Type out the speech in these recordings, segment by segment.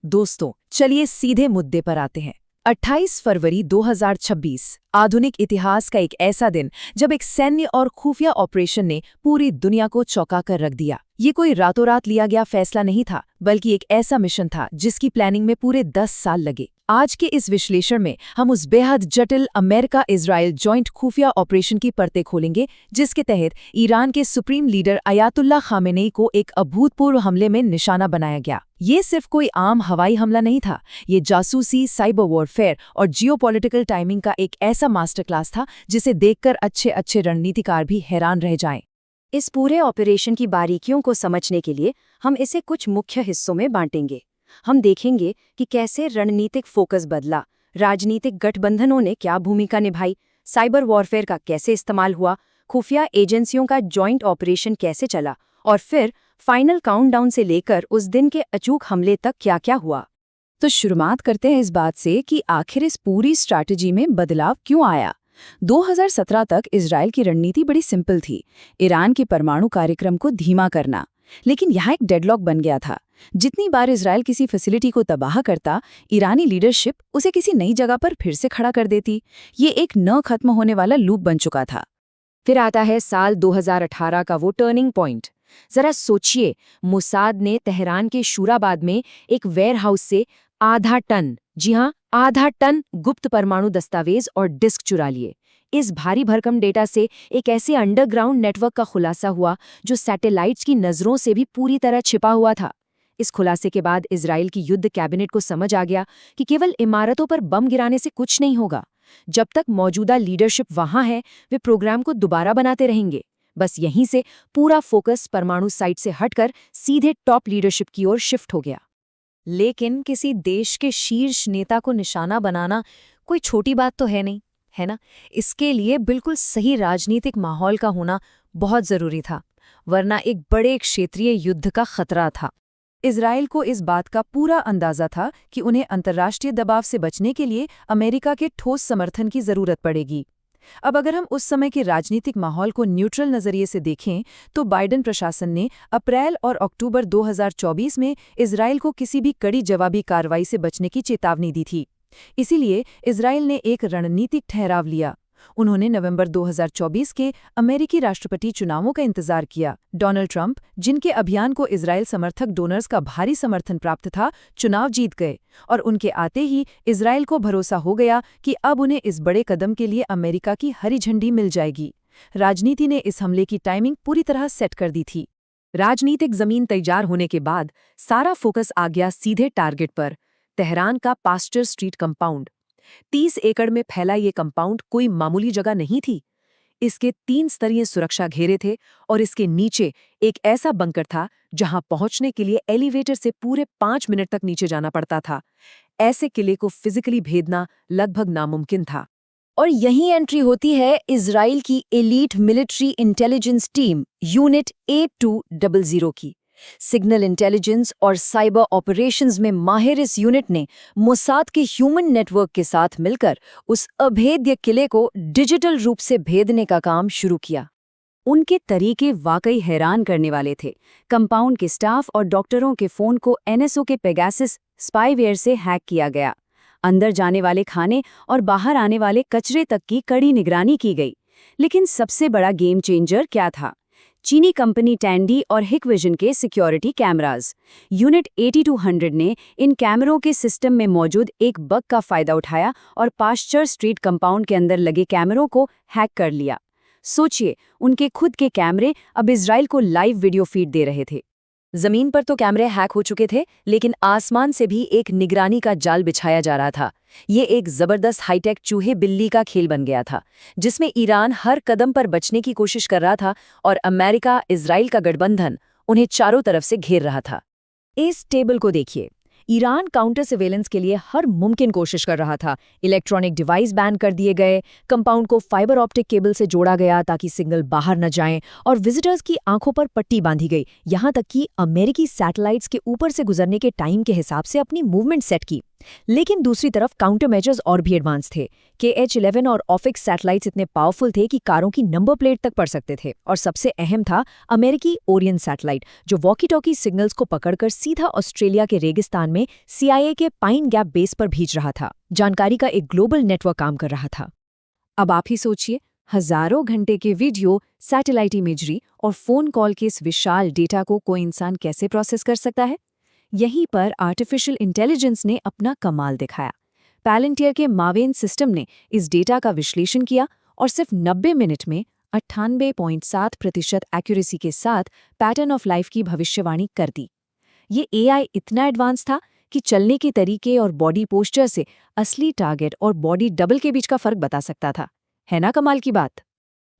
दोस्तों, चलिए सीधे मुद्दे पर आते हैं। 28 फरवरी 2026 आधुनिक इतिहास का एक ऐसा दिन जब एक सैन्य और खुफिया ऑपरेशन ने पूरी दुनिया को चौंका कर रख दिया। ये कोई रातों रात लिया गया फैसला नहीं था, बल्कि एक ऐसा मिशन था जिसकी प्लानिंग में पूरे 10 साल लगे। आज के इस विश्लेषण में हम उस बेहद जटिल अमेरिका इजराइल जॉइंट खुफिया ऑपरेशन की परतें खोलेंगे, जिसके तहत ईरान के सुप्रीम लीडर अयातुल्ला खामेनेई को एक अभूतपूर्व हमले में निशाना बनाया गया। ये सिर्फ कोई आम हवाई हमला नहीं था, ये जासूसी, साइबर वॉरफेयर और जियोपॉलिटिकल टाइमिंग का एक ऐसा मास्टर क्लास था जिसे देखकर अच्छे रणनीतिकार भी हैरान रह जाएं। इस पूरे ऑपरेशन की बारीकियों को समझने के लिए हम इसे कुछ मुख्य हिस्सों में बांटेंगे। हम देखेंगे कि कैसे रणनीतिक फोकस बदला, राजनीतिक गठबंधनों ने क्या भूमिका निभाई, साइबर वॉरफेयर का कैसे इस्तेमाल हुआ, खुफिया एजेंसियों का जॉइंट ऑपरेशन कैसे चला और फिर फाइनल काउंटडाउन से लेकर उस दिन के अचूक हमले तक क्या क्या हुआ। तो शुरुआत करते हैं इस बात से कि आखिर इस पूरी स्ट्रैटेजी में बदलाव क्यों आया। 2017 तक इजराइल की रणनीति बड़ी सिंपल थी, ईरान के परमाणु कार्यक्रम को धीमा करना। लेकिन यहाँ एक डेडलॉक बन गया था। जितनी बार इजराइल किसी फैसिलिटी को तबाह करता, ईरानी लीडरशिप उसे किसी नई जगह पर फिर से खड़ा कर देती। ये एक न खत्म होने वाला लूप बन चुका था। फिर आता है साल 2018 का वो टर्निंग पॉइंट। जरा सोचिए, मोसाद ने तेहरान के शूराबाद में एक वेयरहाउस से आधा टन, जी हाँ, आधा टन गुप्त परमाणु दस्तावेज और डिस्क चुरा लिए। इस भारी भरकम डेटा से एक ऐसे अंडरग्राउंड नेटवर्क का खुलासा हुआ जो सैटेलाइट्स की नजरों से भी पूरी तरह छिपा हुआ था। इस खुलासे के बाद इजराइल की युद्ध कैबिनेट को समझ आ गया कि केवल इमारतों पर बम गिराने से कुछ नहीं होगा। जब तक मौजूदा लीडरशिप वहां है, वे प्रोग्राम को दोबारा बनाते रहेंगे। बस यहीं से पूरा फोकस परमाणु साइट से हटकर सीधे टॉप लीडरशिप की ओर शिफ्ट हो गया। लेकिन किसी देश के शीर्ष नेता को निशाना बनाना कोई छोटी बात तो है नहीं, है ना? इसके लिए बिल्कुल सही राजनीतिक माहौल का होना बहुत जरूरी था, वरना एक बड़े क्षेत्रीय युद्ध का खतरा था। इजराइल को इस बात का पूरा अंदाजा था कि उन्हें अंतर्राष्ट्रीय दबाव से बचने के लिए अमेरिका के ठोस समर्थन की जरूरत पड़ेगी। अब अगर हम उस समय के राजनीतिक माहौल को न्यूट्रल नजरिए से देखें, तो बाइडेन प्रशासन ने अप्रैल और अक्टूबर 2024 में इजराइल को किसी भी कड़ी जवाबी कार्रवाई से बचने की चेतावनी दी थी। इसीलिए इजराइल ने एक रणनीतिक ठहराव लिया। उन्होंने नवंबर 2024 के अमेरिकी राष्ट्रपति चुनावों का इंतजार किया। डोनाल्ड ट्रंप, जिनके अभियान को इजराइल समर्थक डोनर्स का भारी समर्थन प्राप्त था, चुनाव जीत गए और उनके आते ही इजराइल को भरोसा हो गया कि अब उन्हें इस बड़े कदम के लिए अमेरिका की हरी झंडी मिल जाएगी। राजनीति ने इस हमले की टाइमिंग पूरी तरह सेट कर दी थी। राजनीतिक जमीन तैयार होने के बाद सारा फोकस आ गया सीधे टारगेट पर, तेहरान का पास्चर स्ट्रीट कंपाउंड। 30 एकड़ में फैला ये कंपाउंड कोई मामूली जगह नहीं थी। इसके 3 स्तरीय सुरक्षा घेरे थे और इसके नीचे एक ऐसा बंकर था जहां पहुंचने के लिए एलिवेटर से पूरे 5 मिनट तक नीचे जाना पड़ता था। ऐसे किले को फिजिकली भेदना लगभग नामुमकिन था। और यहीं एंट्री होती है इजराइल की elite military intelligence team unit A200 की। सिग्नल इंटेलिजेंस और साइबर ऑपरेशंस में माहिर इस यूनिट ने मोसाद के ह्यूमन नेटवर्क के साथ मिलकर उस अभेद्य किले को डिजिटल रूप से भेदने का काम शुरू किया। उनके तरीके वाकई हैरान करने वाले थे। कंपाउंड के स्टाफ और डॉक्टरों के फोन को NSO के पेगासस स्पाईवेयर से हैक किया गया। अंदर जाने वाले खाने और बाहर आने वाले कचरे तक की कड़ी निगरानी की गई। लेकिन सबसे बड़ा गेम चेंजर क्या था? चीनी कंपनी टैंडी और हिकविजन के सिक्योरिटी कैमराज। यूनिट 8200 ने इन कैमरों के सिस्टम में मौजूद एक बग का फायदा उठाया और पास्चर स्ट्रीट कंपाउंड के अंदर लगे कैमरों को हैक कर लिया। सोचिए, उनके खुद के कैमरे अब इजराइल को लाइव वीडियो फीड दे रहे थे। जमीन पर तो कैमरे हैक हो चुके थे, लेकिन आसमान से भी एक निगरानी का जाल बिछाया जा रहा था। ये एक जबरदस्त हाईटेक चूहे बिल्ली का खेल बन गया था, जिसमें ईरान हर कदम पर बचने की कोशिश कर रहा था और अमेरिका इजराइल का गठबंधन उन्हें चारों तरफ से घेर रहा था। इस टेबल को देखिए। ईरान काउंटर सर्वेलेंस के लिए हर मुमकिन कोशिश कर रहा था। इलेक्ट्रॉनिक डिवाइस बैन कर दिए गए, कंपाउंड को फाइबर ऑप्टिक केबल से जोड़ा गया ताकि सिग्नल बाहर न जाएं, और विजिटर्स की आंखों पर पट्टी बांधी गई। यहां तक कि अमेरिकी सैटेलाइट्स के ऊपर से गुजरने के टाइम के हिसाब से अपनी मूवमेंट सेट की। लेकिन दूसरी तरफ काउंटर मेजर्स और भी एडवांस थे। KH-11 और ऑफिक्स सैटेलाइट्स इतने पावरफुल थे कि कारों की नंबर प्लेट तक पढ़ सकते थे। और सबसे अहम था अमेरिकी ओरियन सैटेलाइट, जो वॉकी टॉकी सिग्नल्स को पकड़कर सीधा ऑस्ट्रेलिया के रेगिस्तान में CIA के पाइन गैप बेस पर भेज रहा था। जानकारी का एक ग्लोबल नेटवर्क काम कर रहा था। अब आप ही सोचिए, हजारों घंटे के वीडियो, सैटेलाइट इमेजरी और फोन कॉल के इस विशाल डेटा को कोई इंसान कैसे प्रोसेस कर सकता है? यहीं पर आर्टिफिशियल इंटेलिजेंस ने अपना कमाल दिखाया। पैलेंटियर के मावेन सिस्टम ने इस डेटा का विश्लेषण किया और सिर्फ 90 मिनट में 98.7% एक्यूरेसी के साथ पैटर्न ऑफ लाइफ की भविष्यवाणी कर दी। ये AI इतना एडवांस था कि चलने के तरीके और बॉडी पोस्चर से असली टारगेट और बॉडी डबल के बीच का फर्क बता सकता था। है ना कमाल की बात?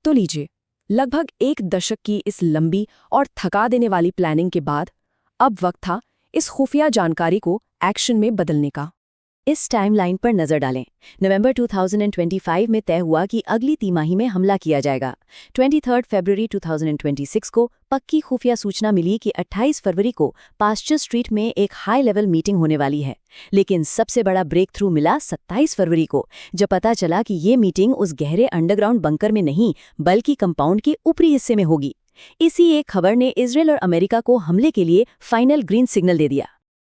तो लीजिए, लगभग 1 दशक की इस लंबी और थका देने वाली प्लानिंग के बाद अब वक्त था इस खुफिया जानकारी को एक्शन में बदलने का। इस टाइमलाइन पर नजर डालें। नवंबर 2025 में तय हुआ कि अगली तिमाही में हमला किया जाएगा। 23 फरवरी 2026 को पक्की खुफिया सूचना मिली कि 28 फरवरी को पास्चर स्ट्रीट में एक हाई लेवल मीटिंग होने वाली है। लेकिन सबसे बड़ा ब्रेक थ्रू मिला 27 फरवरी को, जब पता चला कि ये मीटिंग उस गहरे अंडरग्राउंड बंकर में नहीं बल्कि कंपाउंड के ऊपरी हिस्से में होगी। इसी एक खबर ने इजराइल और अमेरिका को हमले के लिए फाइनल ग्रीन सिग्नल दे दिया।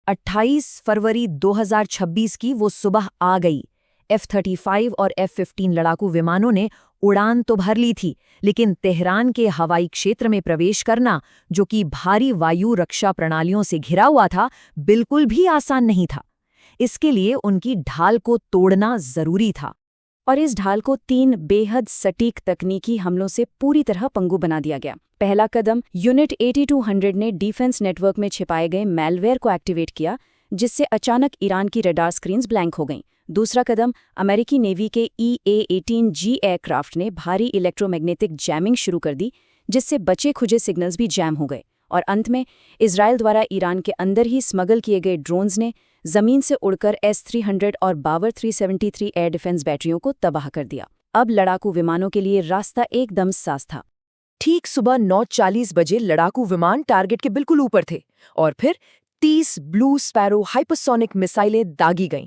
28 फरवरी 2026 की वो सुबह आ गई। F-35 और F-15 लड़ाकू विमानों ने उड़ान तो भर ली थी, लेकिन तेहरान के हवाई क्षेत्र में प्रवेश करना, जो कि भारी वायु रक्षा प्रणालियों से घिरा हुआ था, बिल्कुल भी आसान नहीं था। इसके लिए उनकी ढाल को तोड़ना जरूरी था। और इस ढाल को 3 बेहद सटीक तकनीकी हमलों से पूरी तरह पंगु बना दिया गया। पहला कदम, यूनिट 8200 ने डिफेंस नेटवर्क में छिपाए गए मैलवेयर को एक्टिवेट किया, जिससे अचानक ईरान की रडार स्क्रीन्स ब्लैंक हो गईं। दूसरा कदम, अमेरिकी नेवी के EA-18G एयरक्राफ्ट ने भारी इलेक्ट्रोमैग्नेटिक जैमिंग शुरू कर दी, जिससे बचे खुजे सिग्नल्स भी जैम हो गए। और अंत में इजराइल द्वारा ईरान के अंदर ही स्मगल किए गए ड्रोन्स ने जमीन से उड़कर S-300 और बावर 373 एयर डिफेंस बैटरियों को तबाह कर दिया। अब लड़ाकू विमानों के लिए रास्ता एकदम साफ था। ठीक सुबह 9:40 बजे लड़ाकू विमान टारगेट के बिल्कुल ऊपर थे और फिर 30 ब्लू स्पैरो हाइपरसोनिक मिसाइलें दागी गईं।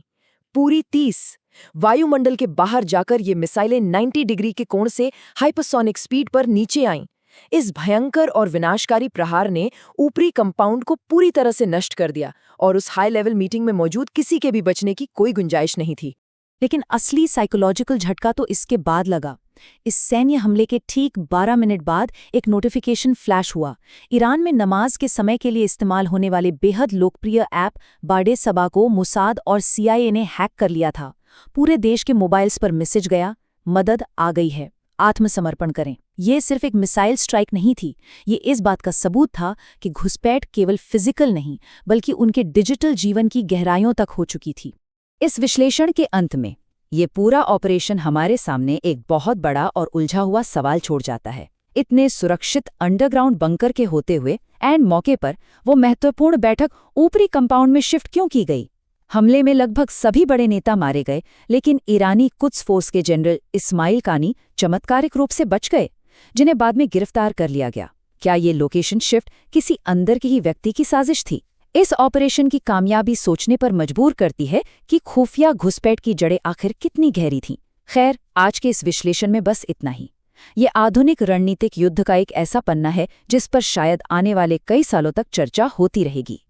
पूरी 30। वायुमंडल के बाहर जाकर ये मिसाइलें 90 डिग्री के कोण से हाइपरसोनिक स्पीड पर नीचे आईं। इस भयंकर और विनाशकारी प्रहार ने ऊपरी कंपाउंड को पूरी तरह से नष्ट कर दिया और उस हाई लेवल मीटिंग में मौजूद किसी के भी बचने की कोई गुंजाइश नहीं थी। लेकिन असली साइकोलॉजिकल झटका तो इसके बाद लगा। इस सैन्य हमले के ठीक 12 मिनट बाद एक नोटिफिकेशन फ्लैश हुआ। ईरान में नमाज के समय के लिए इस्तेमाल होने वाले बेहद लोकप्रिय ऐप बाडे सबा को मुसाद और CIA ने हैक कर लिया था। पूरे देश के मोबाइल्स पर मैसेज गया, मदद आ गई है, आत्मसमर्पण करें। ये सिर्फ एक मिसाइल स्ट्राइक नहीं थी, ये इस बात का सबूत था कि घुसपैठ केवल फिजिकल नहीं बल्कि उनके डिजिटल जीवन की गहराइयों तक हो चुकी थी। इस विश्लेषण के अंत में ये पूरा ऑपरेशन हमारे सामने एक बहुत बड़ा और उलझा हुआ सवाल छोड़ जाता है। इतने सुरक्षित अंडरग्राउंड बंकर के होते हुए एंड मौके पर वो महत्वपूर्ण बैठक ऊपरी कंपाउंड में शिफ्ट क्यों की गई? हमले में लगभग सभी बड़े नेता मारे गए, लेकिन ईरानी कुद्स फोर्स के जनरल इस्माइल कानी चमत्कारिक रूप से बच गए, जिन्हें बाद में गिरफ्तार कर लिया गया। क्या ये लोकेशन शिफ्ट किसी अंदर के ही व्यक्ति की साजिश थी? इस ऑपरेशन की कामयाबी सोचने पर मजबूर करती है कि खुफिया घुसपैठ की जड़ें आखिर कितनी गहरी थीं। खैर, आज के इस विश्लेषण में बस इतना ही। ये आधुनिक रणनीतिक युद्ध का एक ऐसा पन्ना है जिस पर शायद आने वाले कई सालों तक चर्चा होती रहेगी।